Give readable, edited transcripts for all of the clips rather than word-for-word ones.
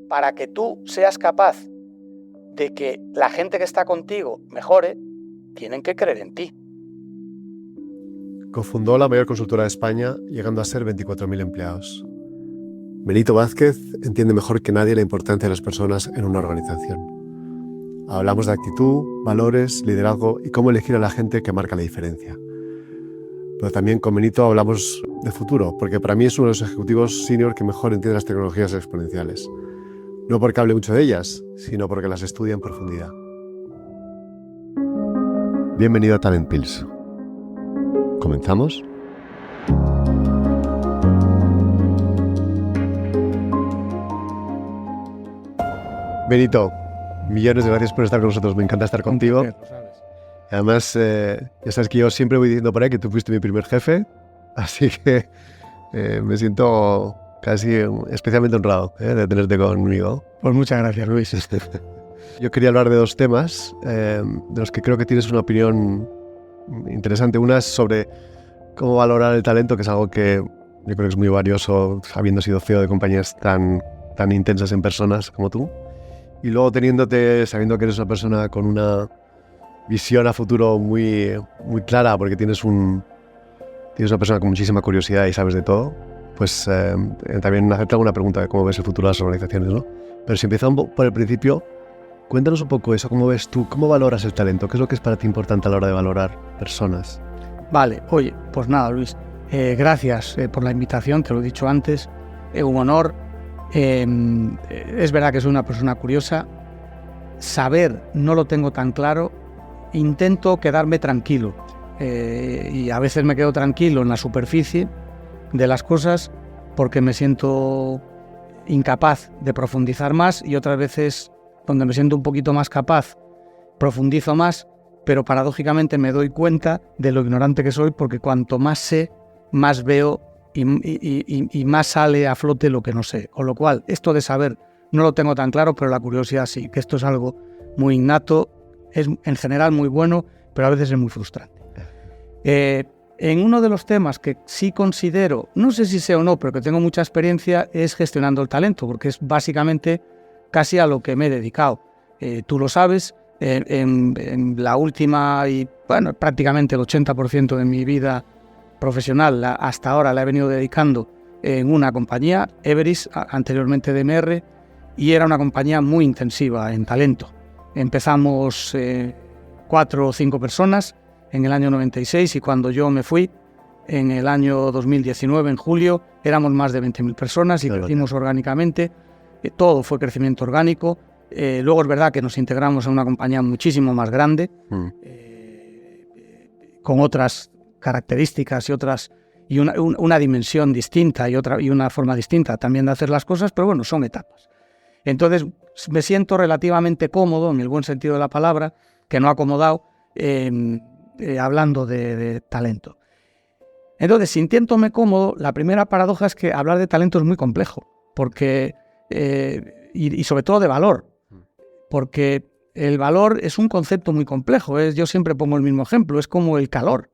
Para que tú seas capaz de que la gente que está contigo mejore, tienen que creer en ti. Cofundó la mayor consultora de España, llegando a ser 24.000 empleados. Benito Vázquez entiende mejor que nadie la importancia de las personas en una organización. Hablamos de actitud, valores, liderazgo y cómo elegir a la gente que marca la diferencia. Pero también con Benito hablamos de futuro, porque para mí es uno de los ejecutivos senior que mejor entiende las tecnologías exponenciales. No porque hable mucho de ellas, sino porque las estudia en profundidad. Bienvenido a Talent Pills. ¿Comenzamos? Benito, millones de gracias por estar con nosotros. Me encanta estar contigo. Además, ya sabes que yo siempre voy diciendo por ahí que tú fuiste mi primer jefe, así que me siento casi especialmente honrado de tenerte conmigo. Pues muchas gracias, Luis. Yo quería hablar de dos temas de los que creo que tienes una opinión interesante. Una es sobre cómo valorar el talento, que es algo que yo creo que es muy valioso, habiendo sido CEO de compañías tan intensas en personas como tú. Y luego sabiendo que eres una persona con una visión a futuro muy clara, porque tienes una persona con muchísima curiosidad y sabes de todo, pues también hacerte alguna pregunta de cómo ves el futuro de las organizaciones, ¿no? Pero si empezamos por el principio, cuéntanos un poco eso, ¿cómo ves tú, cómo valoras el talento? ¿Qué es lo que es para ti importante a la hora de valorar personas? Vale, oye, pues nada, Luis, gracias por la invitación, te lo he dicho antes, es un honor. Es verdad que soy una persona curiosa, saber no lo tengo tan claro, intento quedarme tranquilo y a veces me quedo tranquilo en la superficie de las cosas porque me siento incapaz de profundizar más, y otras veces donde me siento un poquito más capaz profundizo más, pero paradójicamente me doy cuenta de lo ignorante que soy, porque cuanto más sé, más veo y más sale a flote lo que no sé. Con lo cual, esto de saber no lo tengo tan claro, pero la curiosidad sí, que esto es algo muy innato, es en general muy bueno, pero a veces es muy frustrante. En uno de los temas que sí considero, no sé si sé o no, pero que tengo mucha experiencia, es gestionando el talento, porque es básicamente casi a lo que me he dedicado. Tú lo sabes, en la última y bueno, prácticamente el 80% de mi vida profesional hasta ahora la he venido dedicando en una compañía, Everis, anteriormente DMR, y era una compañía muy intensiva en talento. Empezamos 4 o 5 personas en el año 96, y cuando yo me fui en el año 2019, en julio, éramos más de 20.000 personas y crecimos orgánicamente. Todo fue crecimiento orgánico. Luego es verdad que nos integramos en una compañía muchísimo más grande, con otras características y una dimensión distinta y una forma distinta también de hacer las cosas, pero bueno, son etapas. Entonces me siento relativamente cómodo, en el buen sentido de la palabra, que no acomodado, hablando de talento. Entonces, sintiéndome cómodo, la primera paradoja es que hablar de talento es muy complejo, porque y sobre todo de valor, porque el valor es un concepto muy complejo. Yo siempre pongo el mismo ejemplo, es como el calor.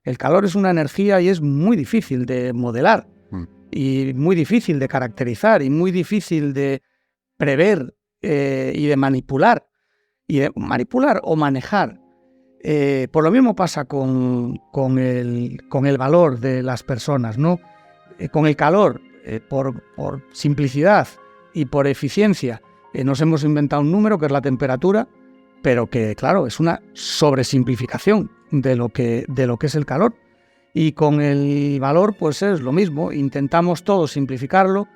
El calor es una energía y es muy difícil de modelar, y muy difícil de caracterizar, y muy difícil de prever y de manipular o manejar. Por lo mismo pasa con el valor de las personas, ¿no? Con el calor, por simplicidad y por eficiencia, nos hemos inventado un número que es la temperatura, pero que, claro, es una sobresimplificación de lo que es el calor. Y con el valor, pues es lo mismo. Intentamos todos simplificarlo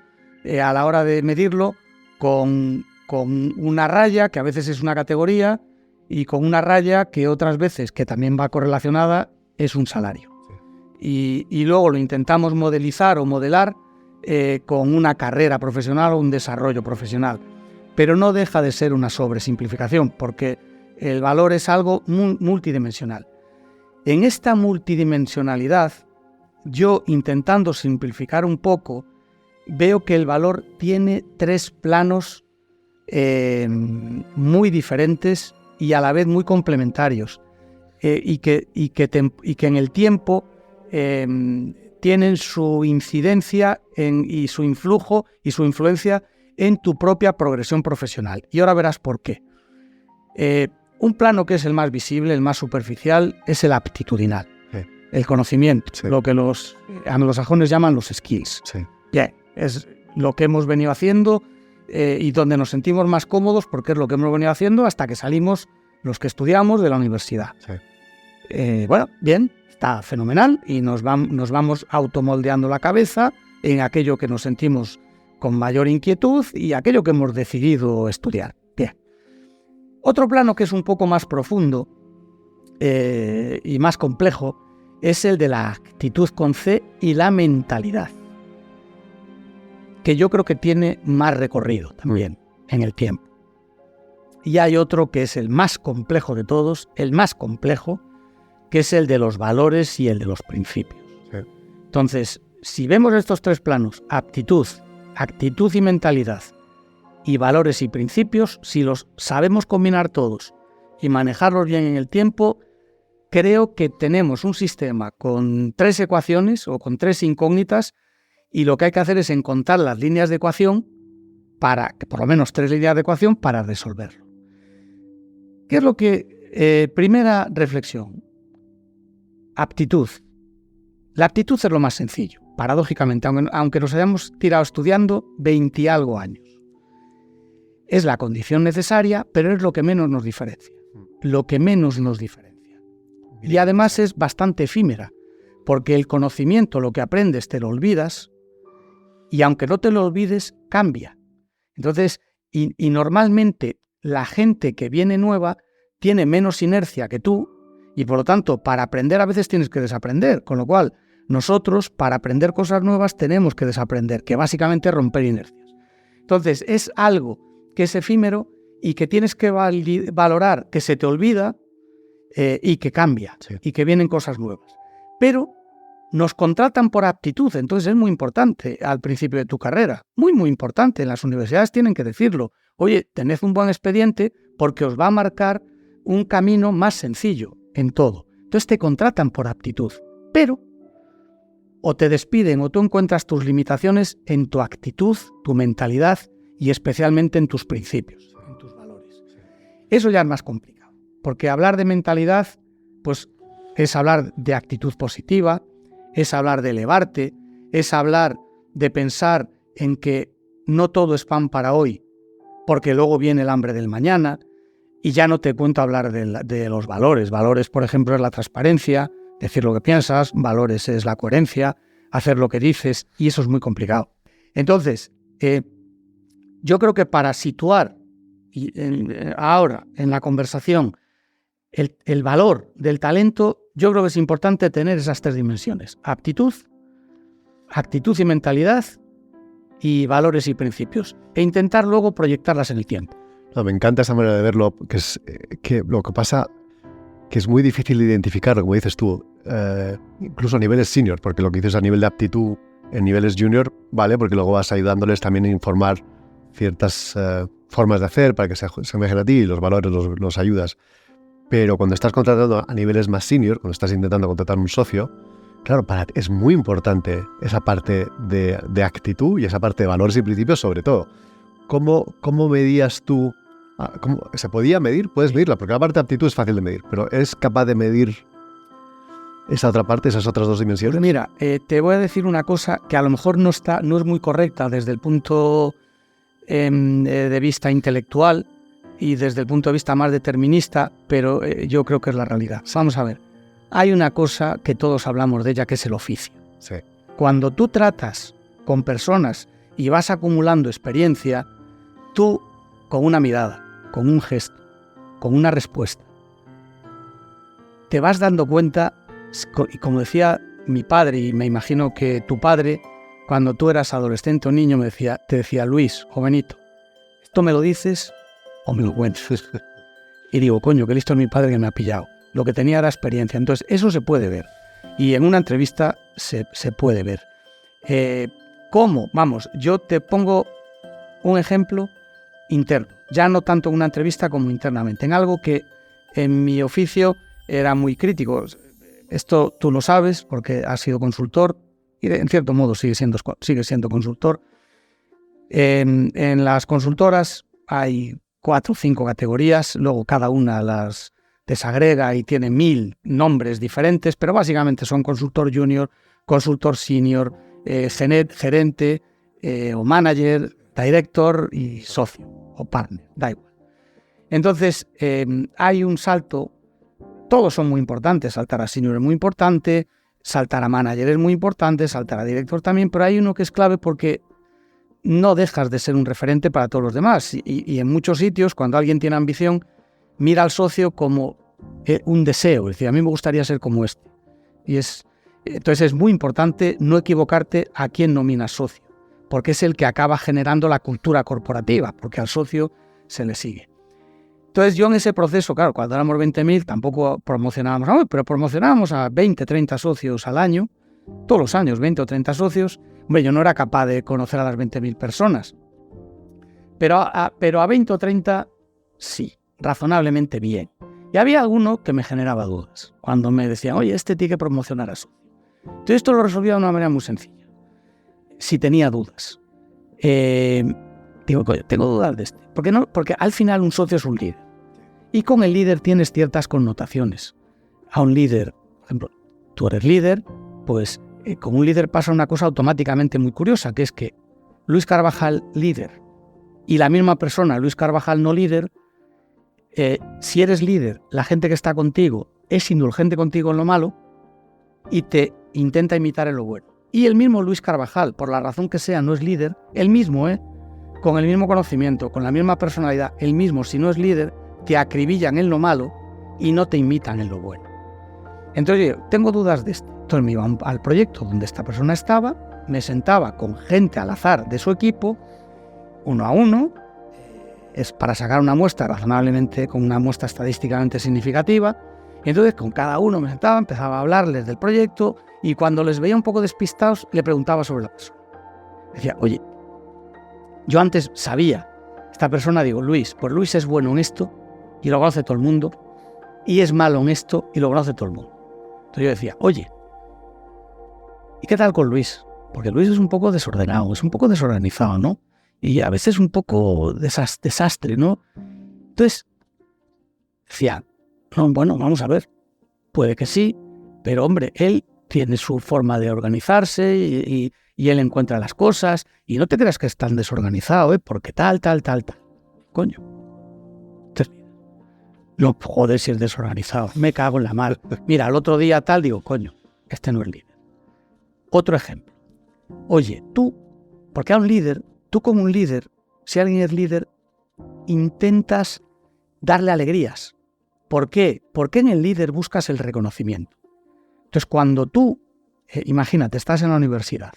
a la hora de medirlo con una raya, que a veces es una categoría, y con una raya que otras veces, que también va correlacionada, es un salario. Y luego lo intentamos modelizar o modelar con una carrera profesional o un desarrollo profesional. Pero no deja de ser una sobresimplificación, porque el valor es algo multidimensional. En esta multidimensionalidad, yo, intentando simplificar un poco, veo que el valor tiene 3 planos muy diferentes y a la vez muy complementarios, y que en el tiempo tienen su incidencia y su influjo y su influencia en tu propia progresión profesional. Y ahora verás por qué. Un plano que es el más visible, el más superficial, es el aptitudinal, el conocimiento, lo que los anglosajones llaman los skills. Es lo que hemos venido haciendo y donde nos sentimos más cómodos porque es lo que hemos venido haciendo hasta que salimos los que estudiamos de la universidad. Bueno, bien, está fenomenal y nos vamos automoldeando la cabeza en aquello que nos sentimos con mayor inquietud y aquello que hemos decidido estudiar. Bien. Otro plano que es un poco más profundo y más complejo es el de la actitud con C y la mentalidad, que yo creo que tiene más recorrido también en el tiempo. Y hay otro que es el más complejo de todos, el más complejo, que es el de los valores y el de los principios. Entonces, si vemos estos tres planos, actitud y mentalidad, y valores y principios, si los sabemos combinar todos y manejarlos bien en el tiempo, creo que tenemos un sistema con 3 ecuaciones o con 3 incógnitas y lo que hay que hacer es encontrar las líneas de ecuación por lo menos 3 líneas de ecuación para resolverlo. ¿Qué es lo que... primera reflexión. Aptitud. La aptitud es lo más sencillo, paradójicamente, aunque nos hayamos tirado estudiando 20 y algo años. Es la condición necesaria, pero es lo que menos nos diferencia. Lo que menos nos diferencia. Y además es bastante efímera, porque el conocimiento, lo que aprendes, te lo olvidas, y aunque no te lo olvides, cambia. Entonces, y normalmente la gente que viene nueva tiene menos inercia que tú, y por lo tanto, para aprender a veces tienes que desaprender, con lo cual nosotros, para aprender cosas nuevas, tenemos que desaprender, que básicamente es romper inercias. Entonces, es algo que es efímero y que tienes que valorar, que se te olvida y que cambia, y que vienen cosas nuevas. Pero nos contratan por aptitud, entonces es muy importante al principio de tu carrera, muy, muy importante. En las universidades tienen que decirlo. Oye, tened un buen expediente porque os va a marcar un camino más sencillo en todo. Entonces te contratan por aptitud, pero o te despiden o tú encuentras tus limitaciones en tu actitud, tu mentalidad y especialmente en tus principios, en tus valores. Eso ya es más complicado, porque hablar de mentalidad pues es hablar de actitud positiva, es hablar de elevarte, es hablar de pensar en que no todo es pan para hoy, porque luego viene el hambre del mañana, y ya no te cuento hablar de los valores. Valores, por ejemplo, es la transparencia, decir lo que piensas, valores es la coherencia, hacer lo que dices, y eso es muy complicado. Entonces, yo creo que para situar ahora en la conversación el valor del talento, yo creo que es importante tener esas 3 dimensiones: actitud y mentalidad, y valores y principios, e intentar luego proyectarlas en el tiempo. No, me encanta esa manera de verlo, que lo que pasa que es muy difícil de identificar, como dices tú, incluso a niveles senior, porque lo que dices a nivel de aptitud en niveles junior, vale, porque luego vas ayudándoles también a informar ciertas formas de hacer para que se asemejen a ti y los valores los ayudas. Pero cuando estás contratando a niveles más senior, cuando estás intentando contratar un socio, claro, es muy importante esa parte de actitud y esa parte de valores y principios sobre todo. ¿Cómo medías tú? ¿Cómo se podía medir? Puedes medirla, porque la parte de aptitud es fácil de medir, pero ¿eres capaz de medir esa otra parte, esas otras 2 dimensiones? Pues mira, te voy a decir una cosa que a lo mejor no es muy correcta desde el punto de vista intelectual y desde el punto de vista más determinista, pero yo creo que es la realidad. Vamos a ver, hay una cosa que todos hablamos de ella, que es el oficio. Sí. Cuando tú tratas con personas y vas acumulando experiencia, tú con una mirada, con un gesto, con una respuesta, te vas dando cuenta, y como decía mi padre, y me imagino que tu padre, cuando tú eras adolescente o niño, te decía: Luis, jovenito, ¿esto me lo dices o me lo cuentas? Y digo, coño, qué listo es mi padre que me ha pillado. Lo que tenía era experiencia. Entonces, eso se puede ver. Y en una entrevista se puede ver. ¿Cómo? Vamos, yo te pongo un ejemplo interno. Ya no tanto en una entrevista como internamente. En algo que en mi oficio era muy crítico. Esto tú lo sabes porque has sido consultor y en cierto modo sigue siendo consultor. En las consultoras hay 4 o 5 categorías, luego cada una las desagrega y tiene 1000 nombres diferentes, pero básicamente son consultor junior, consultor senior, gerente o manager, director y socio o partner, da igual. Entonces hay un salto, todos son muy importantes, saltar a senior es muy importante, saltar a manager es muy importante, saltar a director también, pero hay uno que es clave porque no dejas de ser un referente para todos los demás. Y en muchos sitios, cuando alguien tiene ambición, mira al socio como un deseo. Es decir, a mí me gustaría ser como este. Entonces es muy importante no equivocarte a quién nominas socio, porque es el que acaba generando la cultura corporativa, porque al socio se le sigue. Entonces yo en ese proceso, claro, cuando éramos 20.000 tampoco promocionábamos, pero promocionábamos a 20, 30 socios al año, todos los años 20 o 30 socios. Hombre, yo no era capaz de conocer a las 20.000 personas, pero a 20 o 30 sí, razonablemente bien. Y había alguno que me generaba dudas, cuando me decían, oye, este tiene que promocionar a socio. Entonces esto lo resolvía de una manera muy sencilla. Si tenía dudas, digo, coño, tengo dudas de este. ¿Por qué no? Porque al final un socio es un líder. Y con el líder tienes ciertas connotaciones. A un líder, por ejemplo, tú eres líder, pues con un líder pasa una cosa automáticamente muy curiosa, que es que Luis Carvajal, líder, y la misma persona, Luis Carvajal, no líder, si eres líder, la gente que está contigo es indulgente contigo en lo malo y te intenta imitar en lo bueno. Y el mismo Luis Carvajal, por la razón que sea, no es líder, el mismo, con el mismo conocimiento, con la misma personalidad, el mismo, si no es líder, te acribillan en lo malo y no te imitan en lo bueno. Entonces yo tengo dudas de esto. Entonces me iba al proyecto donde esta persona estaba, me sentaba con gente al azar de su equipo, uno a uno, es para sacar una muestra razonablemente, con una muestra estadísticamente significativa. Y entonces con cada uno me sentaba, empezaba a hablarles del proyecto y cuando les veía un poco despistados le preguntaba sobre la persona. Decía, oye, yo antes sabía, esta persona, digo, Luis, pues Luis es bueno en esto y lo conoce todo el mundo, y es malo en esto y lo conoce todo el mundo. Entonces yo decía, oye, ¿y qué tal con Luis? Porque Luis es un poco desordenado, es un poco desorganizado, ¿no? Y a veces un poco desastre, ¿no? Entonces, decía, no, bueno, vamos a ver, puede que sí, pero hombre, él tiene su forma de organizarse y él encuentra las cosas, y no te creas que es tan desorganizado, porque tal. Coño. Entonces, no, joder, si es desorganizado, me cago en la mal. Mira, el otro día tal, digo, coño, este no es líder. Otro ejemplo. Oye, tú, porque a un líder, tú como un líder, si alguien es líder, intentas darle alegrías. ¿Por qué? Porque en el líder buscas el reconocimiento. Entonces, cuando tú, imagínate, estás en la universidad,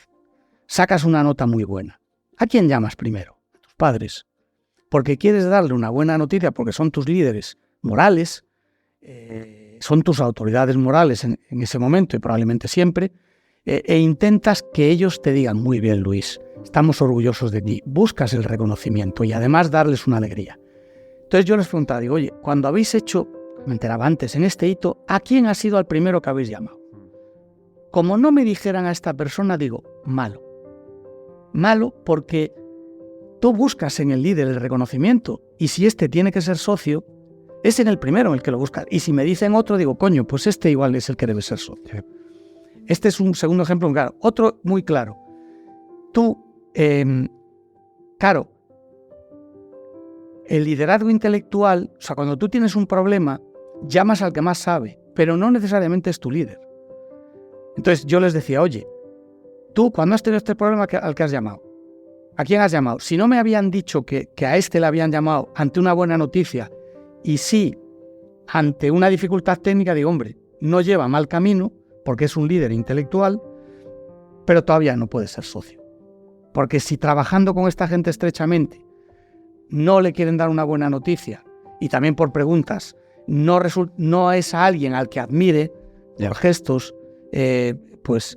sacas una nota muy buena, ¿a quién llamas primero? A tus padres. Porque quieres darle una buena noticia, porque son tus líderes morales, son tus autoridades morales en ese momento y probablemente siempre, e intentas que ellos te digan, muy bien Luis, estamos orgullosos de ti, buscas el reconocimiento y además darles una alegría. Entonces yo les preguntaba, digo, oye, cuando habéis hecho, me enteraba antes, en este hito, ¿a quién ha sido el primero que habéis llamado? Como no me dijeran a esta persona, digo, malo. Malo porque tú buscas en el líder el reconocimiento y si este tiene que ser socio, es en el primero en el que lo buscas. Y si me dicen otro, digo, coño, pues este igual es el que debe ser socio. Este es un segundo ejemplo claro. Otro muy claro. Tú, claro, el liderazgo intelectual, o sea, cuando tú tienes un problema, llamas al que más sabe, pero no necesariamente es tu líder. Entonces yo les decía, oye, tú cuando has tenido este problema, ¿al que has llamado? ¿A quién has llamado? Si no me habían dicho que a este le habían llamado ante una buena noticia y sí ante una dificultad técnica, digo, hombre, no lleva mal camino porque es un líder intelectual, pero todavía no puede ser socio. Porque si trabajando con esta gente estrechamente no le quieren dar una buena noticia y también por preguntas no es a alguien al que admire por gestos, pues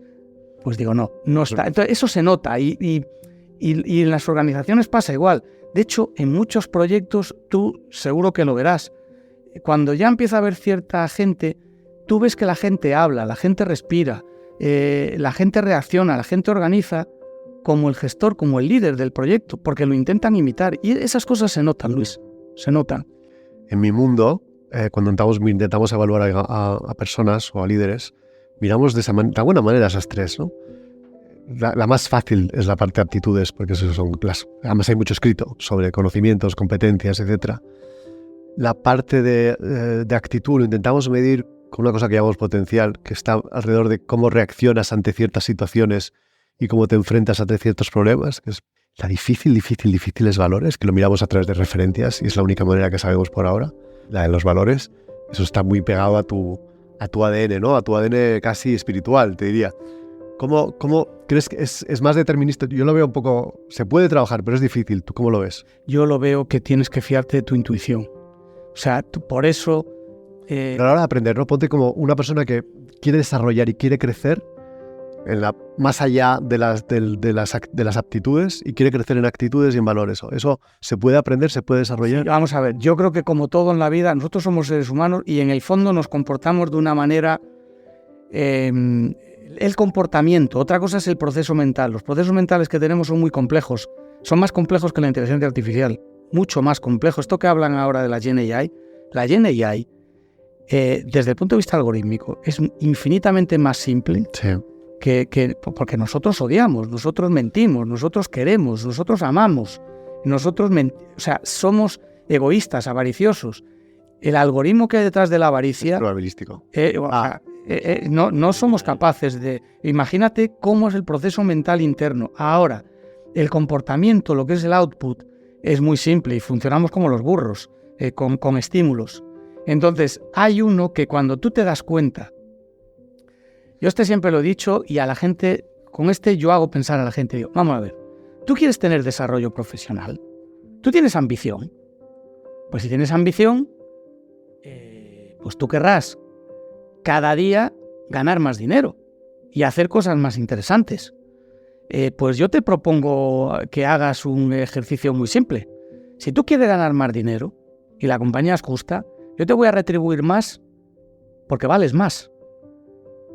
digo, no está. Entonces eso se nota y en las organizaciones pasa igual. De hecho, en muchos proyectos tú seguro que lo verás. Cuando ya empieza a haber cierta gente, tú ves que la gente habla, la gente respira, la gente reacciona, la gente organiza como el gestor, como el líder del proyecto, porque lo intentan imitar. Y esas cosas se notan, Luis, se notan. En mi mundo, cuando intentamos evaluar a personas o a líderes, miramos de tan buena manera esas tres, ¿no? La más fácil es la parte de aptitudes, porque además hay mucho escrito sobre conocimientos, competencias, etc. La parte de actitud lo intentamos medir con una cosa que llamamos potencial, que está alrededor de cómo reaccionas ante ciertas situaciones y cómo te enfrentas ante ciertos problemas, que es la difíciles valores, que lo miramos a través de referencias y es la única manera que sabemos por ahora, la de los valores. Eso está muy pegado a tu ADN, ¿no? A tu ADN casi espiritual, te diría. ¿Cómo crees que es más determinista? Yo lo veo un poco... Se puede trabajar, pero es difícil. ¿Tú cómo lo ves? Yo lo veo que tienes que fiarte de tu intuición. O sea, por eso... Pero a la hora de aprender, ¿no? Ponte como una persona que quiere desarrollar y quiere crecer más allá de las aptitudes y quiere crecer en actitudes y en valores. ¿Eso se puede aprender, se puede desarrollar? Sí, vamos a ver, yo creo que como todo en la vida, nosotros somos seres humanos y en el fondo nos comportamos de una manera... el comportamiento, otra cosa es el proceso mental. Los procesos mentales que tenemos son muy complejos, son más complejos que la inteligencia artificial, mucho más complejos. Esto que hablan ahora de la Gen AI, desde el punto de vista algorítmico, es infinitamente más simple. Sí. Porque nosotros odiamos, nosotros mentimos, nosotros queremos, nosotros amamos, somos egoístas, avariciosos. El algoritmo que hay detrás de la avaricia... Es probabilístico. No somos capaces de... Imagínate cómo es el proceso mental interno. Ahora, el comportamiento, lo que es el output, es muy simple y funcionamos como los burros, con estímulos. Entonces, hay uno que cuando tú te das cuenta... Yo siempre lo he dicho y a la gente, con yo hago pensar a la gente, digo, vamos a ver, ¿tú quieres tener desarrollo profesional? ¿Tú tienes ambición? Pues si tienes ambición, pues tú querrás cada día ganar más dinero y hacer cosas más interesantes. Pues yo te propongo que hagas un ejercicio muy simple. Si tú quieres ganar más dinero y la compañía es justa, yo te voy a retribuir más porque vales más.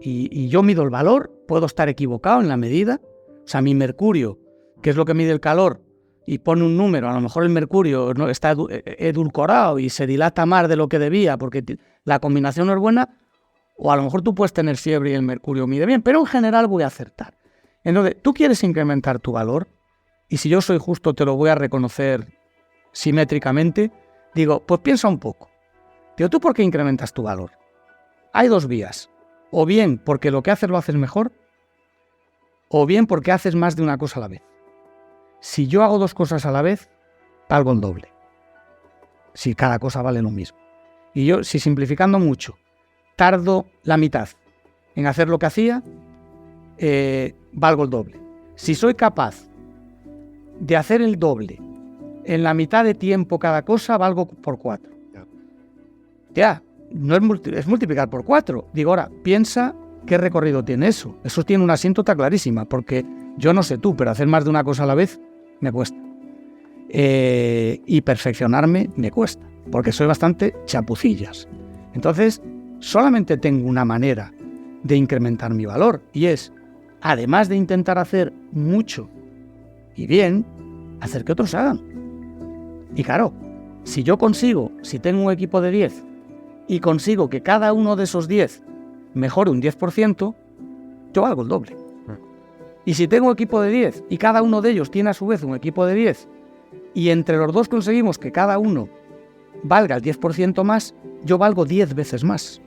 Y yo mido el valor, puedo estar equivocado en la medida. O sea, mi mercurio, que es lo que mide el calor, y pone un número, a lo mejor el mercurio no está edulcorado y se dilata más de lo que debía porque la combinación no es buena, o a lo mejor tú puedes tener fiebre y el mercurio mide bien, pero en general voy a acertar. Entonces, tú quieres incrementar tu valor, y si yo soy justo te lo voy a reconocer simétricamente, digo, pues piensa un poco. Digo, ¿tú por qué incrementas tu valor? Hay dos vías. O bien porque lo que haces lo haces mejor, o bien porque haces más de una cosa a la vez. Si yo hago dos cosas a la vez, valgo el doble. Si cada cosa vale lo mismo. Y yo, si simplificando mucho, tardo la mitad en hacer lo que hacía, valgo el doble. Si soy capaz de hacer el doble en la mitad de tiempo cada cosa, valgo por 4. Ya. No es multiplicar por 4. Digo, ahora, piensa qué recorrido tiene eso. Eso tiene una asíntota clarísima, porque yo no sé tú, pero hacer más de una cosa a la vez me cuesta. Y perfeccionarme me cuesta, porque soy bastante chapucillas. Entonces, solamente tengo una manera de incrementar mi valor, y es, además de intentar hacer mucho y bien, hacer que otros hagan. Y claro, si tengo un equipo de 10, y consigo que cada uno de esos 10 mejore un 10%, yo valgo el doble. Y si tengo un equipo de 10 y cada uno de ellos tiene a su vez un equipo de 10 y entre los dos conseguimos que cada uno valga el 10% más, yo valgo 10 veces más.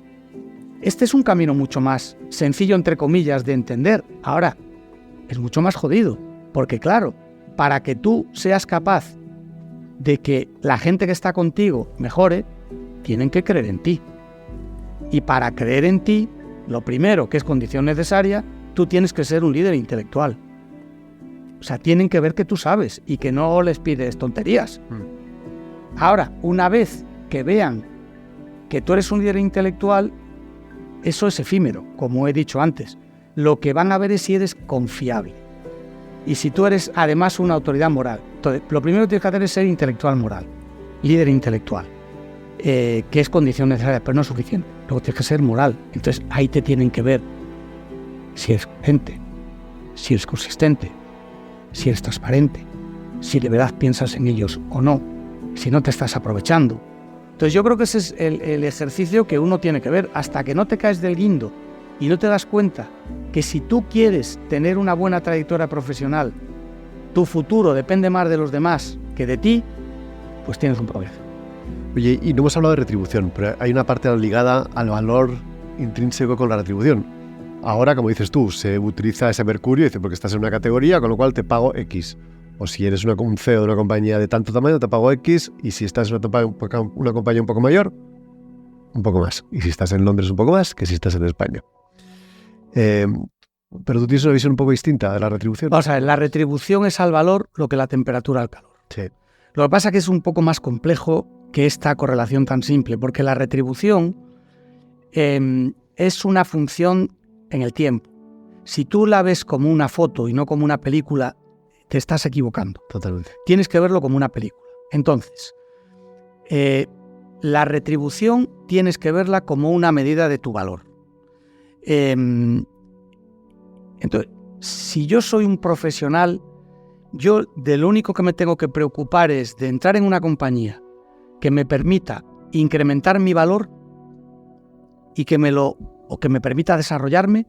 Este es un camino mucho más sencillo, entre comillas, de entender. Ahora, es mucho más jodido, porque claro, para que tú seas capaz de que la gente que está contigo mejore, tienen que creer en ti. Y para creer en ti, lo primero, que es condición necesaria, tú tienes que ser un líder intelectual. O sea, tienen que ver que tú sabes y que no les pides tonterías. Ahora, una vez que vean que tú eres un líder intelectual, eso es efímero, como he dicho antes. Lo que van a ver es si eres confiable. Y si tú eres además una autoridad moral. Entonces, lo primero que tienes que hacer es ser intelectual moral, líder intelectual. Que es condición necesaria, pero no es suficiente. Luego tienes que ser moral. Entonces ahí te tienen que ver si eres coherente, si eres consistente, si eres transparente, si de verdad piensas en ellos o no, si no te estás aprovechando. Entonces yo creo que ese es el ejercicio que uno tiene que ver. Hasta que no te caes del guindo y no te das cuenta que si tú quieres tener una buena trayectoria profesional, tu futuro depende más de los demás que de ti, pues tienes un problema. Oye, y no hemos hablado de retribución, pero hay una parte ligada al valor intrínseco con la retribución. Ahora, como dices tú, se utiliza ese mercurio, dice, porque estás en una categoría, con lo cual te pago X. O si eres un CEO de una compañía de tanto tamaño, te pago X, y si estás en una compañía un poco mayor, un poco más. Y si estás en Londres, un poco más, que si estás en España. Pero tú tienes una visión un poco distinta de la retribución. Vamos a ver, la retribución es al valor lo que la temperatura al calor. Sí. Lo que pasa es que es un poco más complejo que esta correlación tan simple, porque la retribución es una función en el tiempo. Si tú la ves como una foto y no como una película, te estás equivocando. Totalmente. Tienes que verlo como una película. Entonces, la retribución tienes que verla como una medida de tu valor. Entonces, si yo soy un profesional, yo de lo único que me tengo que preocupar es de entrar en una compañía que me permita incrementar mi valor y que me permita desarrollarme,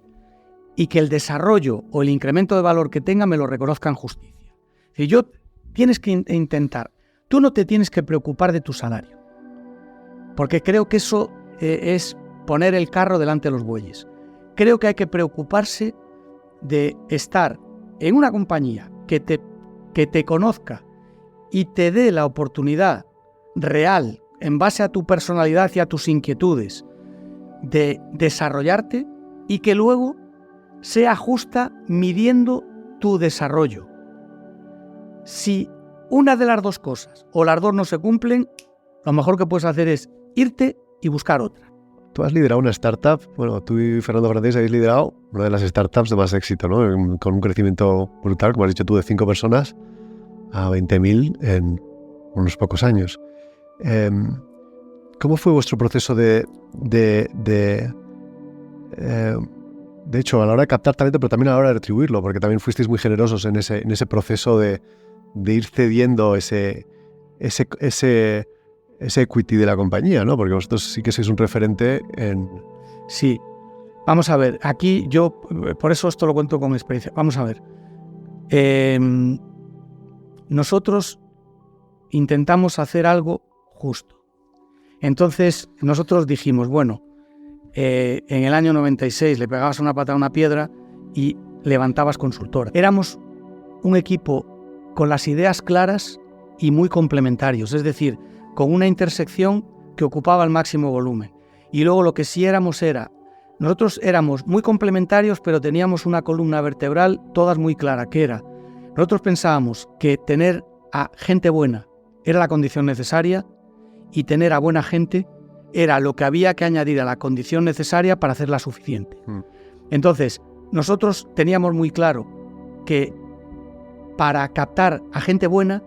y que el desarrollo o el incremento de valor que tenga me lo reconozca en justicia. Si yo tienes que intentar, tú no te tienes que preocupar de tu salario, porque creo que eso es poner el carro delante de los bueyes. Creo que hay que preocuparse de estar en una compañía que te conozca y te dé la oportunidad real, en base a tu personalidad y a tus inquietudes, de desarrollarte, y que luego sea justa midiendo tu desarrollo. Si una de las dos cosas o las dos no se cumplen, lo mejor que puedes hacer es irte y buscar otra. Tú has liderado una startup, bueno, tú y Fernando Francés habéis liderado una de las startups de más éxito, ¿no? Con un crecimiento brutal, como has dicho tú, de 5 personas a 20.000 en unos pocos años. ¿Cómo fue vuestro proceso de hecho, a la hora de captar talento, pero también a la hora de retribuirlo? Porque también fuisteis muy generosos en ese proceso de ir cediendo ese equity de la compañía, ¿no? Porque vosotros sí que sois un referente en... Sí. Vamos a ver, aquí yo, por eso esto lo cuento con experiencia. Vamos a ver. Nosotros intentamos hacer algo justo. Entonces, nosotros dijimos, bueno, en el año 96 le pegabas una patada a una piedra y levantabas consultora. Éramos un equipo con las ideas claras y muy complementarios, es decir, con una intersección que ocupaba el máximo volumen. Y luego lo que sí nosotros éramos muy complementarios, pero teníamos una columna vertebral todas muy clara, que era, nosotros pensábamos que tener a gente buena era la condición necesaria, y tener a buena gente era lo que había que añadir a la condición necesaria para hacerla suficiente. Entonces, nosotros teníamos muy claro que para captar a gente buena,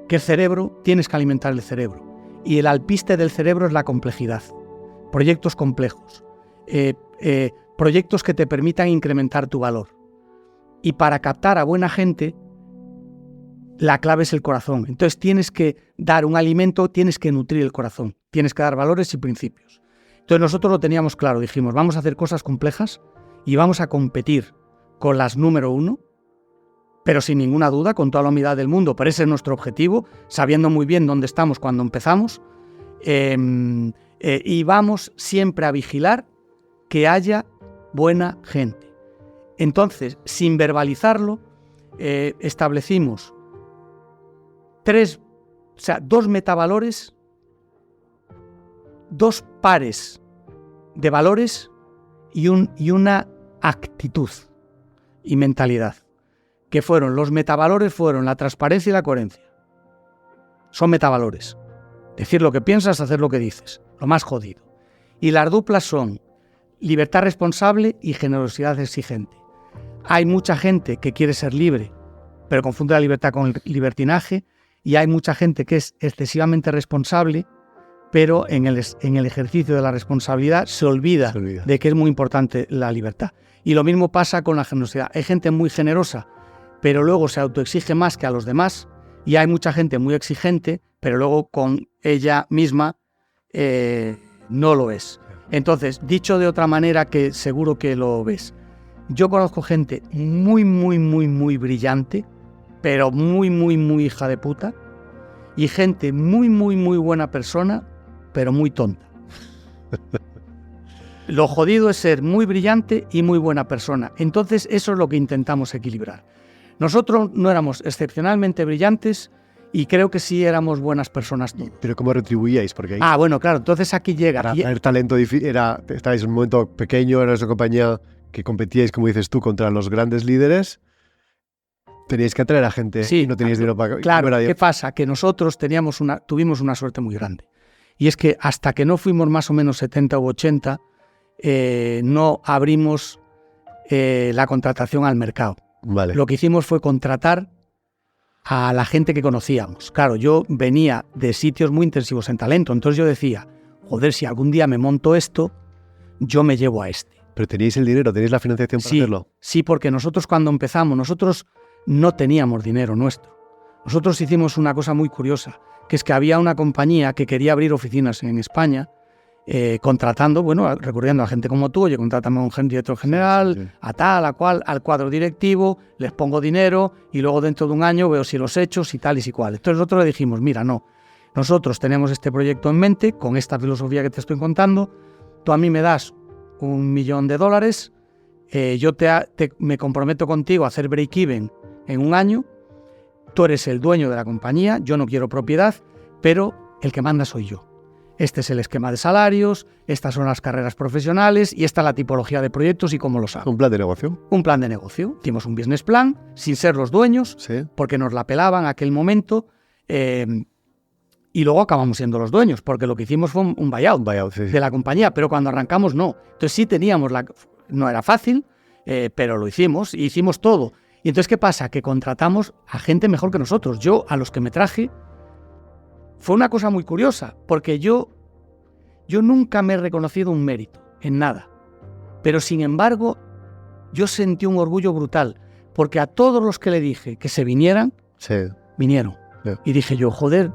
que el cerebro, tienes que alimentar el cerebro. Y el alpiste del cerebro es la complejidad. Proyectos complejos. Proyectos que te permitan incrementar tu valor. Y para captar a buena gente, la clave es el corazón. Entonces tienes que dar un alimento, tienes que nutrir el corazón. Tienes que dar valores y principios. Entonces nosotros lo teníamos claro. Dijimos, vamos a hacer cosas complejas y vamos a competir con las número 1, pero sin ninguna duda, con toda la humildad del mundo. Pero ese es nuestro objetivo, sabiendo muy bien dónde estamos cuando empezamos. Y vamos siempre a vigilar que haya buena gente. Entonces, sin verbalizarlo, establecimos 2 metavalores, 2 pares de valores y una actitud y mentalidad. Que fueron, los metavalores fueron la transparencia y la coherencia. Son metavalores. Decir lo que piensas, hacer lo que dices. Lo más jodido. Y las duplas son libertad responsable y generosidad exigente. Hay mucha gente que quiere ser libre, pero confunde la libertad con el libertinaje, y hay mucha gente que es excesivamente responsable, pero en el ejercicio de la responsabilidad se olvida de que es muy importante la libertad. Y lo mismo pasa con la generosidad. Hay gente muy generosa pero luego se autoexige más que a los demás, y hay mucha gente muy exigente, pero luego con ella misma no lo es. Entonces, dicho de otra manera, que seguro que lo ves, yo conozco gente muy, muy, muy, muy brillante, pero muy, muy, muy hija de puta, y gente muy, muy, muy buena persona, pero muy tonta. Lo jodido es ser muy brillante y muy buena persona. Entonces, eso es lo que intentamos equilibrar. Nosotros no éramos excepcionalmente brillantes y creo que sí éramos buenas personas todos. ¿Pero cómo retribuíais? Porque bueno, claro, entonces aquí llega. Para tener talento, estáis en un momento pequeño, era una compañía que competíais, como dices tú, contra los grandes líderes. Teníais que atraer a gente y no teníais dinero para... Claro, ¿qué pasa? Que nosotros tuvimos una suerte muy grande. Y es que hasta que no fuimos más o menos 70 u 80, no abrimos la contratación al mercado. Vale. Lo que hicimos fue contratar a la gente que conocíamos. Claro, yo venía de sitios muy intensivos en talento, entonces yo decía, joder, si algún día me monto esto, yo me llevo a este. ¿Pero teníais el dinero, teníais la financiación para hacerlo? Sí, porque nosotros cuando empezamos, nosotros no teníamos dinero nuestro. Nosotros hicimos una cosa muy curiosa, que es que había una compañía que quería abrir oficinas en España, contratando, recurriendo a gente como tú, oye, contrátame a un director general, a tal, a cual, al cuadro directivo, les pongo dinero y luego dentro de un año veo si los hechos y tal y si cual. Entonces nosotros le dijimos, mira, no, nosotros tenemos este proyecto en mente, con esta filosofía que te estoy contando, tú a mí me das $1.000.000, yo me comprometo contigo a hacer break-even en un año, tú eres el dueño de la compañía, yo no quiero propiedad, pero el que manda soy yo. Este es el esquema de salarios, estas son las carreras profesionales y esta es la tipología de proyectos y cómo los hago. ¿Un plan de negocio? Un plan de negocio. Hicimos un business plan sin ser los dueños, sí, porque nos la pelaban en aquel momento, y luego acabamos siendo los dueños, porque lo que hicimos fue un buyout, de la compañía, pero cuando arrancamos no. Entonces sí teníamos no era fácil, pero lo hicimos, y hicimos todo. Y entonces, ¿qué pasa? Que contratamos a gente mejor que nosotros. Yo, a los que me traje, fue una cosa muy curiosa, porque yo nunca me he reconocido un mérito, en nada. Pero, sin embargo, yo sentí un orgullo brutal, porque a todos los que le dije que se vinieran, vinieron. Y dije yo, joder,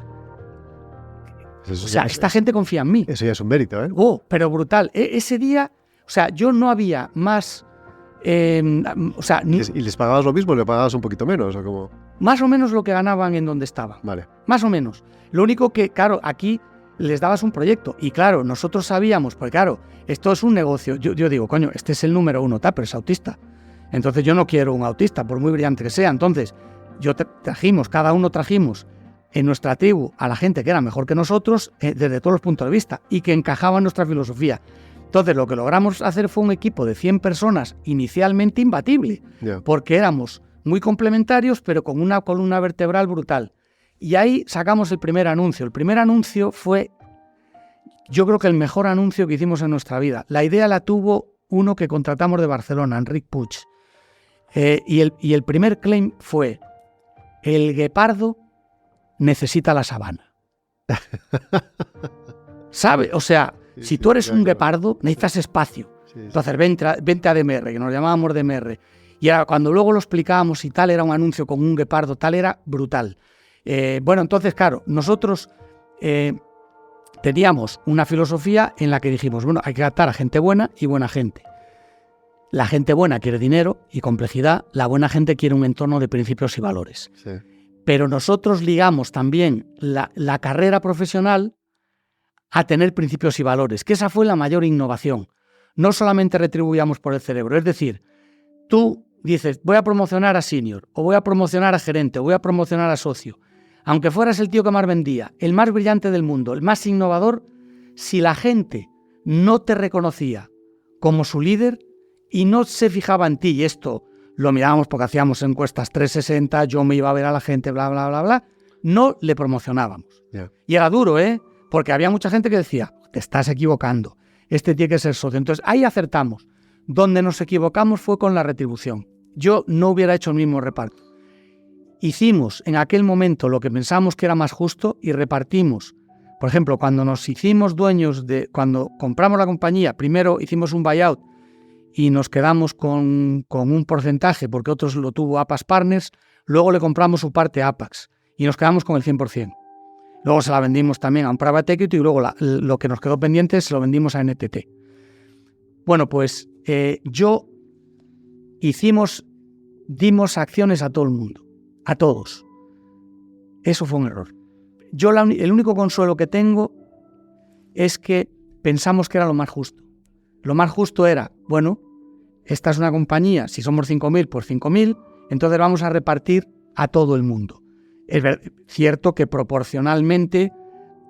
esta gente confía en mí. Eso ya es un mérito, ¿eh? Pero brutal. Ese día, yo no había más... ¿Y les pagabas lo mismo o le pagabas un poquito menos? ¿O cómo? Más o menos lo que ganaban en donde estaban. Vale. Más o menos. Lo único que, claro, aquí les dabas un proyecto. Y claro, nosotros sabíamos, porque claro, esto es un negocio. Yo digo, coño, este es el número 1, pero es autista. Entonces yo no quiero un autista, por muy brillante que sea. Entonces, cada uno trajimos en nuestra tribu a la gente que era mejor que nosotros, desde todos los puntos de vista, y que encajaba en nuestra filosofía. Entonces, lo que logramos hacer fue un equipo de 100 personas inicialmente imbatible, porque éramos muy complementarios, pero con una columna vertebral brutal. Y ahí sacamos el primer anuncio. El primer anuncio fue, yo creo que el mejor anuncio que hicimos en nuestra vida. La idea la tuvo uno que contratamos de Barcelona, Enric Puig. Y el primer claim fue, el guepardo necesita la sabana. ¿Sabe? O sea... Si tú eres un guepardo, necesitas espacio. Entonces, vente a DMR, que nos llamábamos DMR. Y era, cuando luego lo explicábamos y tal, era un anuncio con un guepardo, tal, era brutal. Entonces, claro, nosotros teníamos una filosofía en la que dijimos, hay que captar a gente buena y buena gente. La gente buena quiere dinero y complejidad, la buena gente quiere un entorno de principios y valores. Sí. Pero nosotros ligamos también la carrera profesional a tener principios y valores, que esa fue la mayor innovación. No solamente retribuíamos por el cerebro, es decir, tú dices, voy a promocionar a senior, o voy a promocionar a gerente, o voy a promocionar a socio. Aunque fueras el tío que más vendía, el más brillante del mundo, el más innovador, si la gente no te reconocía como su líder y no se fijaba en ti, y esto lo mirábamos porque hacíamos encuestas 360, yo me iba a ver a la gente, bla, bla, bla, bla, no le promocionábamos. Y era duro, porque había mucha gente que decía, te estás equivocando, este tiene que ser socio. Entonces ahí acertamos. Donde nos equivocamos fue con la retribución. Yo no hubiera hecho el mismo reparto. Hicimos en aquel momento lo que pensamos que era más justo y repartimos. Por ejemplo, cuando nos hicimos dueños cuando compramos la compañía, primero hicimos un buyout y nos quedamos con un porcentaje porque otros lo tuvo Apax Partners, luego le compramos su parte a Apax y nos quedamos con el 100%. Luego se la vendimos también a un private equity y luego lo que nos quedó pendiente se lo vendimos a NTT. Bueno, pues dimos acciones a todo el mundo, a todos. Eso fue un error. El único consuelo que tengo es que pensamos que era lo más justo. Lo más justo era, bueno, esta es una compañía, si somos 5.000, pues 5.000, entonces vamos a repartir a todo el mundo. Es cierto que proporcionalmente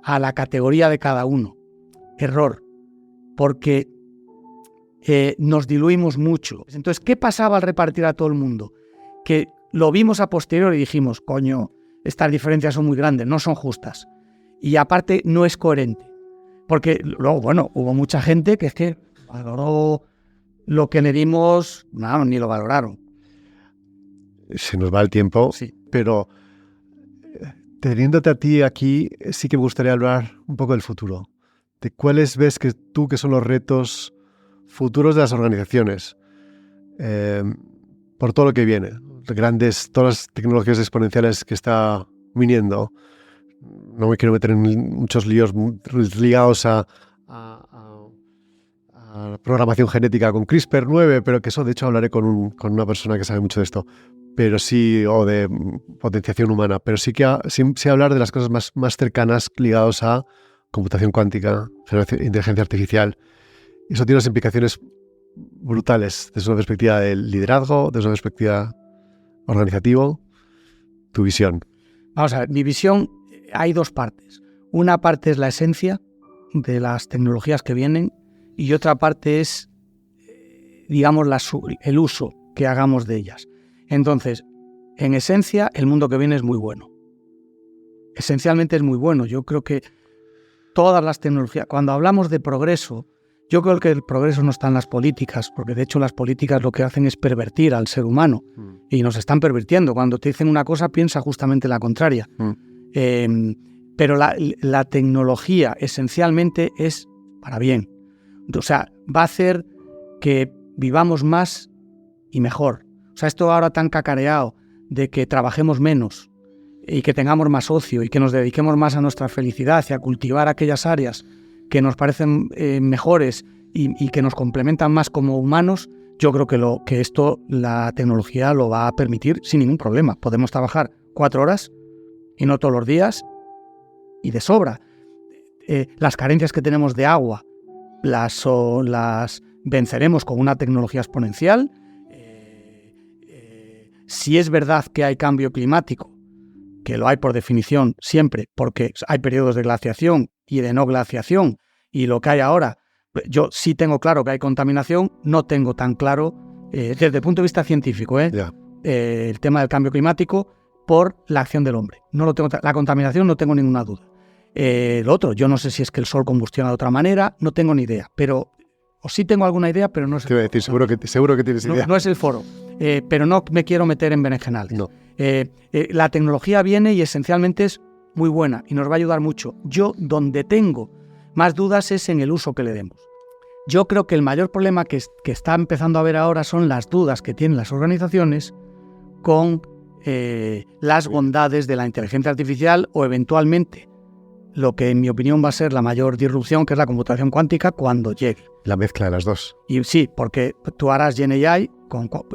a la categoría de cada uno. Error, porque nos diluimos mucho. Entonces, ¿qué pasaba al repartir a todo el mundo? Que lo vimos a posteriori y dijimos, coño, estas diferencias son muy grandes, no son justas. Y aparte no es coherente. Porque luego, bueno, hubo mucha gente que es que valoró lo que le dimos, no, ni lo valoraron. Se nos va el tiempo, sí. Pero teniéndote a ti aquí, sí que me gustaría hablar un poco del futuro. De cuáles ves que son los retos futuros de las organizaciones, por todo lo que viene, todas las tecnologías exponenciales que está viniendo. No me quiero meter en muchos líos ligados a programación genética con CRISPR-9, pero que eso de hecho hablaré con una persona que sabe mucho de esto, pero sí, o de potenciación humana, pero sí hablar de las cosas más cercanas ligadas a computación cuántica, inteligencia artificial. Eso tiene unas implicaciones brutales desde una perspectiva del liderazgo, desde una perspectiva organizativa. Tu visión. Vamos a ver, mi visión, hay dos partes. Una parte es la esencia de las tecnologías que vienen y otra parte es, digamos, el uso que hagamos de ellas. Entonces, en esencia, el mundo que viene es muy bueno. Esencialmente es muy bueno. Yo creo que todas las tecnologías, cuando hablamos de progreso, yo creo que el progreso no está en las políticas, porque de hecho las políticas lo que hacen es pervertir al ser humano y nos están pervirtiendo. Cuando te dicen una cosa, piensa justamente la contraria. Pero la tecnología esencialmente es para bien. O sea, va a hacer que vivamos más y mejor. O sea, esto ahora tan cacareado de que trabajemos menos y que tengamos más ocio y que nos dediquemos más a nuestra felicidad y a cultivar aquellas áreas que nos parecen mejores y que nos complementan más como humanos, yo creo que esto la tecnología lo va a permitir sin ningún problema. Podemos trabajar 4 horas y no todos los días y de sobra. Las carencias que tenemos de agua las venceremos con una tecnología exponencial. Si es verdad que hay cambio climático, que lo hay por definición siempre, porque hay periodos de glaciación y de no glaciación, y lo que hay ahora, yo sí tengo claro que hay contaminación, no tengo tan claro, desde el punto de vista científico, el tema del cambio climático por la acción del hombre. No lo tengo, la contaminación no tengo ninguna duda. Lo otro, yo no sé si es que el sol combustiona de otra manera, no tengo ni idea, pero o sí tengo alguna idea, pero no es el foro. Te iba a decir, seguro que tienes idea. No es el foro, pero no me quiero meter en berenjenales. No. La tecnología viene y esencialmente es muy buena y nos va a ayudar mucho. Yo, donde tengo más dudas es en el uso que le demos. Yo creo que el mayor problema que está empezando a haber ahora son las dudas que tienen las organizaciones con las bondades de la inteligencia artificial o eventualmente lo que en mi opinión va a ser la mayor disrupción, que es la computación cuántica cuando llegue. La mezcla de las dos. Y sí, porque tú harás GenAI.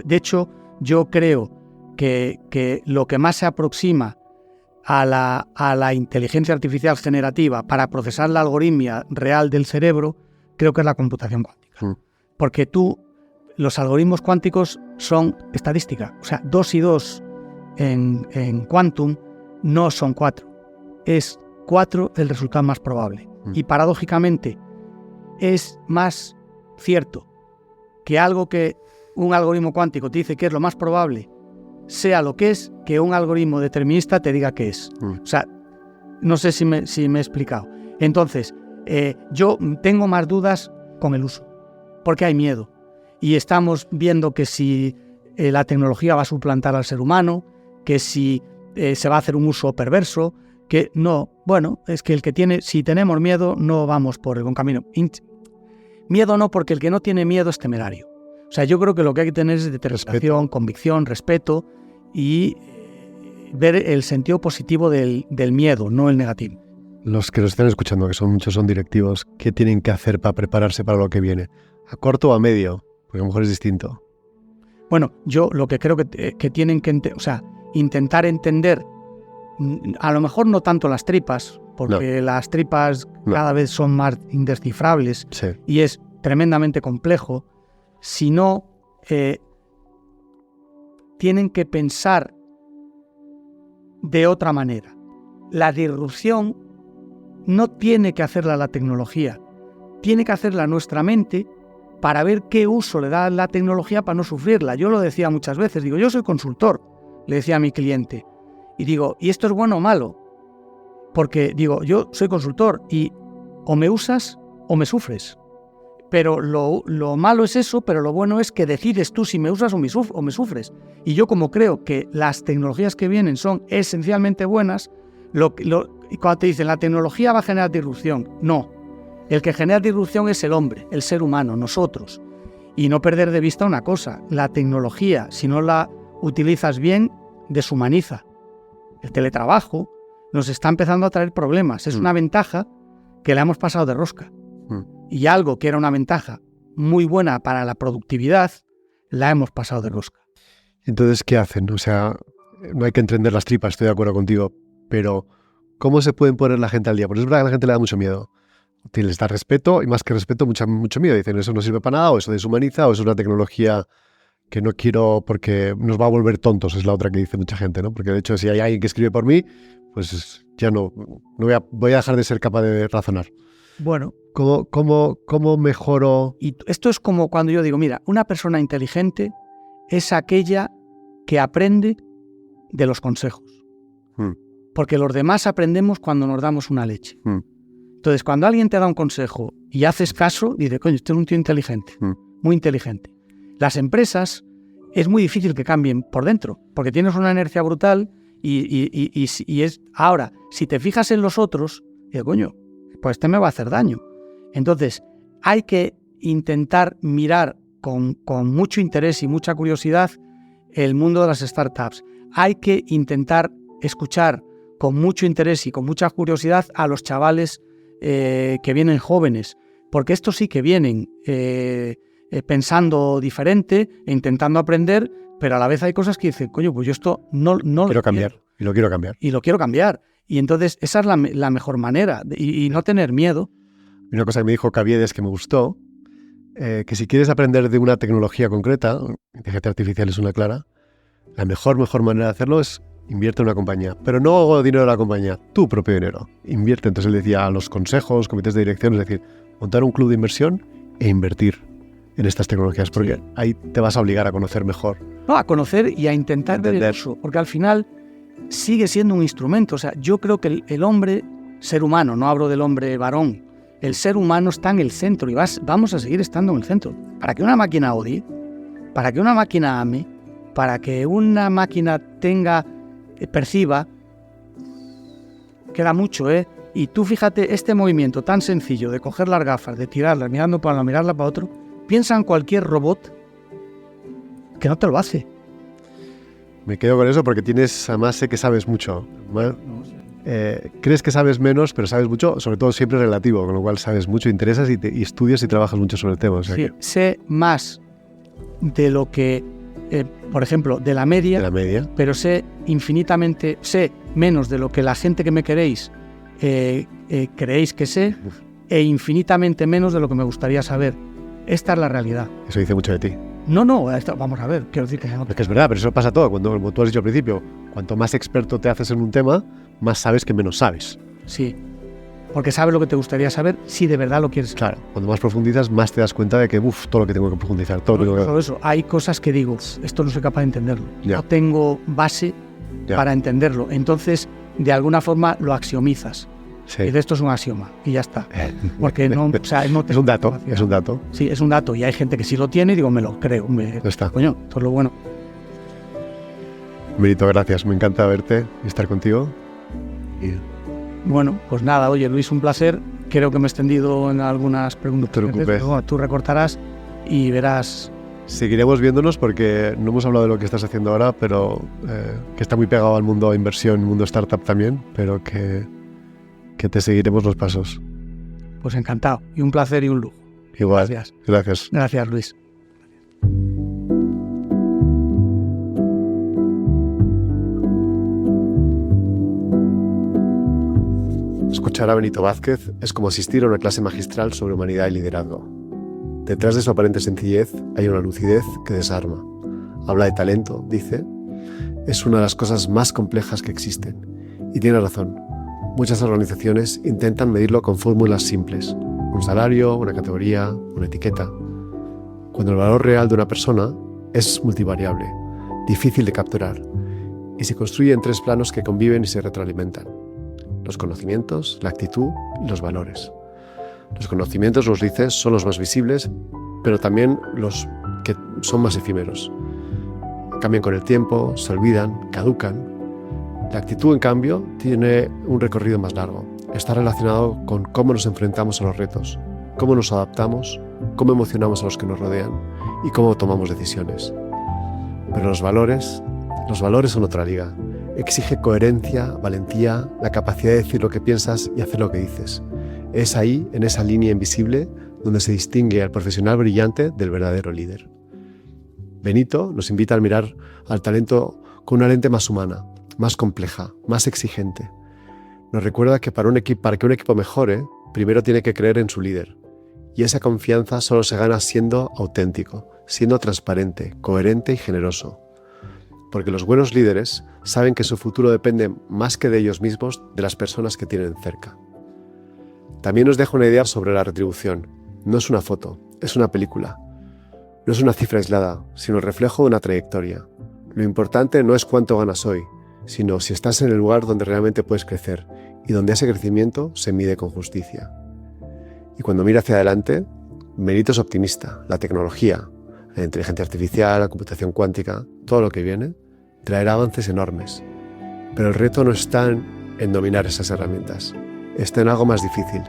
De hecho, yo creo que lo que más se aproxima a la inteligencia artificial generativa para procesar la algoritmia real del cerebro, creo que es la computación cuántica. Porque los algoritmos cuánticos son estadística. O sea, 2 y 2 en quantum no son 4. Es 4 el resultado más probable. Y paradójicamente es más cierto que algo que un algoritmo cuántico te dice que es lo más probable sea lo que es, que un algoritmo determinista te diga que es. O sea, no sé si me he explicado. Entonces, yo tengo más dudas con el uso, porque hay miedo. Y estamos viendo que si la tecnología va a suplantar al ser humano, que si se va a hacer un uso perverso, que no. Bueno, es que si tenemos miedo, no vamos por el buen camino. Miedo no, porque el que no tiene miedo es temerario. sea, yo creo que lo que hay que tener es determinación, convicción, respeto y ver el sentido positivo del miedo, no el negativo. Los que nos están escuchando, que muchos son directivos, ¿qué tienen que hacer para prepararse para lo que viene? ¿A corto o a medio? Porque a lo mejor es distinto. Bueno, yo lo que creo que tienen que intentar entender, a lo mejor no tanto las tripas, porque las tripas cada vez son más indescifrables y es tremendamente complejo, sino tienen que pensar de otra manera. La disrupción no tiene que hacerla la tecnología, tiene que hacerla nuestra mente para ver qué uso le da la tecnología para no sufrirla. Yo lo decía muchas veces, digo, yo soy consultor, le decía a mi cliente, y digo, ¿y esto es bueno o malo? Porque digo, yo soy consultor y o me usas o me sufres. Pero lo malo es eso, pero lo bueno es que decides tú si me usas o me sufres. Y yo como creo que las tecnologías que vienen son esencialmente buenas, y cuando te dicen la tecnología va a generar disrupción, no. El que genera disrupción es el hombre, el ser humano, nosotros. Y no perder de vista una cosa, la tecnología, si no la utilizas bien, deshumaniza. El teletrabajo nos está empezando a traer problemas. Es una ventaja que la hemos pasado de rosca. Y algo que era una ventaja muy buena para la productividad, la hemos pasado de rosca. Entonces, ¿qué hacen? O sea, no hay que entender las tripas, estoy de acuerdo contigo, pero ¿cómo se pueden poner la gente al día? Porque es verdad que a la gente le da mucho miedo. Les da respeto y más que respeto, mucho miedo. Dicen, eso no sirve para nada, o eso deshumaniza, o es una tecnología que no quiero porque nos va a volver tontos, es la otra que dice mucha gente, ¿no? Porque de hecho, si hay alguien que escribe por mí, pues ya no voy a dejar de ser capaz de razonar. Bueno. ¿Cómo mejoro? Y esto es como cuando yo digo, mira, una persona inteligente es aquella que aprende de los consejos. Porque los demás aprendemos cuando nos damos una leche. Entonces, cuando alguien te da un consejo y haces caso, dice, coño, este es un tío inteligente, muy inteligente. Las empresas es muy difícil que cambien por dentro, porque tienes una inercia brutal y es... Ahora, si te fijas en los otros, digo, coño, pues este me va a hacer daño. Entonces, hay que intentar mirar con mucho interés y mucha curiosidad el mundo de las startups. Hay que intentar escuchar con mucho interés y con mucha curiosidad a los chavales que vienen jóvenes, porque estos sí que vienen pensando diferente e intentando aprender, pero a la vez hay cosas que dicen, coño, pues yo esto no quiero cambiar, y lo quiero cambiar. Y lo quiero cambiar. Y entonces esa es la mejor manera, y no tener miedo. Una cosa que me dijo Caviedes que me gustó, que si quieres aprender de una tecnología concreta, inteligencia artificial es una clara, la mejor manera de hacerlo es invierte en una compañía, pero no dinero de la compañía, tu propio dinero. Invierte. Entonces él decía a los consejos, comités de dirección, es decir, montar un club de inversión e invertir en estas tecnologías, porque ahí te vas a obligar a conocer mejor. No, a conocer y a intentar ver el uso, porque al final sigue siendo un instrumento. O sea, yo creo que el hombre, ser humano, no hablo del hombre varón, el ser humano está en el centro y vamos a seguir estando en el centro. Para que una máquina odie, para que una máquina ame, para que una máquina perciba, queda mucho, ¿eh? Y tú fíjate, este movimiento tan sencillo de coger las gafas, de tirarlas, mirando para uno, mirarla para otro, piensa en cualquier robot que no te lo hace. Me quedo con eso porque además sé que sabes mucho. Crees que sabes menos, pero sabes mucho, sobre todo siempre relativo, con lo cual sabes mucho, interesas y estudias y trabajas mucho sobre el tema. O sea sí, sé más de lo que, por ejemplo, de la media, pero sé menos de lo que la gente que me queréis creéis que sé, e infinitamente menos de lo que me gustaría saber. Esta es la realidad. Eso dice mucho de ti. No, vamos a ver, quiero decir que no. Es que es verdad, pero eso pasa todo. Como tú has dicho al principio, cuanto más experto te haces en un tema, más sabes que menos sabes. Sí, porque sabes lo que te gustaría saber si de verdad lo quieres saber. Claro, cuando más profundizas, más te das cuenta de que, todo lo que tengo que profundizar, todo eso, hay cosas que digo, esto no soy capaz de entenderlo. Ya. No tengo base para entenderlo. Entonces, de alguna forma, lo axiomizas. Sí. Y de esto es un axioma, y ya está. Porque no es un dato, es un dato. Sí, es un dato, y hay gente que sí lo tiene y digo, me lo creo. Ya está. Coño, esto es lo bueno. Benito, gracias, me encanta verte y estar contigo. Bueno, pues nada, oye Luis, un placer. Creo que me he extendido en algunas preguntas. No te preocupes. Tú recortarás y verás Seguiremos viéndonos porque no hemos hablado de lo que estás haciendo ahora, pero que está muy pegado al mundo de inversión, mundo startup también, pero que te seguiremos los pasos. Pues encantado, y un placer y un lujo. Igual. Gracias. Gracias. Gracias, Luis. Escuchar a Benito Vázquez es como asistir a una clase magistral sobre humanidad y liderazgo. Detrás de su aparente sencillez hay una lucidez que desarma. Habla de talento, dice. Es una de las cosas más complejas que existen. Y tiene razón. Muchas organizaciones intentan medirlo con fórmulas simples. Un salario, una categoría, una etiqueta. Cuando el valor real de una persona es multivariable, difícil de capturar, y se construye en 3 planos que conviven y se retroalimentan. Los conocimientos, la actitud y los valores. Los conocimientos, los dices, son los más visibles, pero también los que son más efímeros. Cambian con el tiempo, se olvidan, caducan. La actitud, en cambio, tiene un recorrido más largo. Está relacionado con cómo nos enfrentamos a los retos, cómo nos adaptamos, cómo emocionamos a los que nos rodean y cómo tomamos decisiones. Pero los valores son otra liga. Exige coherencia, valentía, la capacidad de decir lo que piensas y hacer lo que dices. Es ahí, en esa línea invisible, donde se distingue al profesional brillante del verdadero líder. Benito nos invita a mirar al talento con una lente más humana, más compleja, más exigente. Nos recuerda que para que un equipo mejore, primero tiene que creer en su líder. Y esa confianza solo se gana siendo auténtico, siendo transparente, coherente y generoso. Porque los buenos líderes saben que su futuro depende más que de ellos mismos, de las personas que tienen cerca. También nos deja una idea sobre la retribución. No es una foto, es una película. No es una cifra aislada, sino el reflejo de una trayectoria. Lo importante no es cuánto ganas hoy, sino si estás en el lugar donde realmente puedes crecer y donde ese crecimiento se mide con justicia. Y cuando mira hacia adelante, Benito es optimista. La tecnología, la inteligencia artificial, la computación cuántica, todo lo que viene, traerá avances enormes. Pero el reto no está en dominar esas herramientas, está en algo más difícil,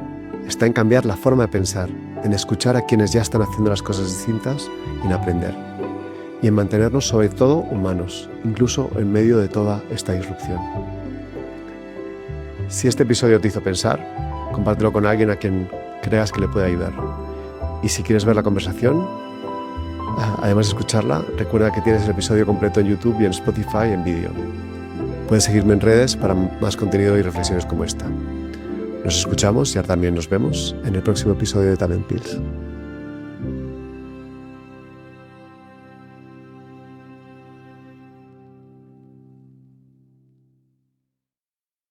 está en cambiar la forma de pensar, en escuchar a quienes ya están haciendo las cosas distintas y en aprender. Y en mantenernos sobre todo humanos, incluso en medio de toda esta disrupción. Si este episodio te hizo pensar, compártelo con alguien a quien creas que le puede ayudar. Y si quieres ver la conversación, además de escucharla, recuerda que tienes el episodio completo en YouTube y en Spotify en vídeo. Puedes seguirme en redes para más contenido y reflexiones como esta. Nos escuchamos y ahora también nos vemos en el próximo episodio de Talent Pills.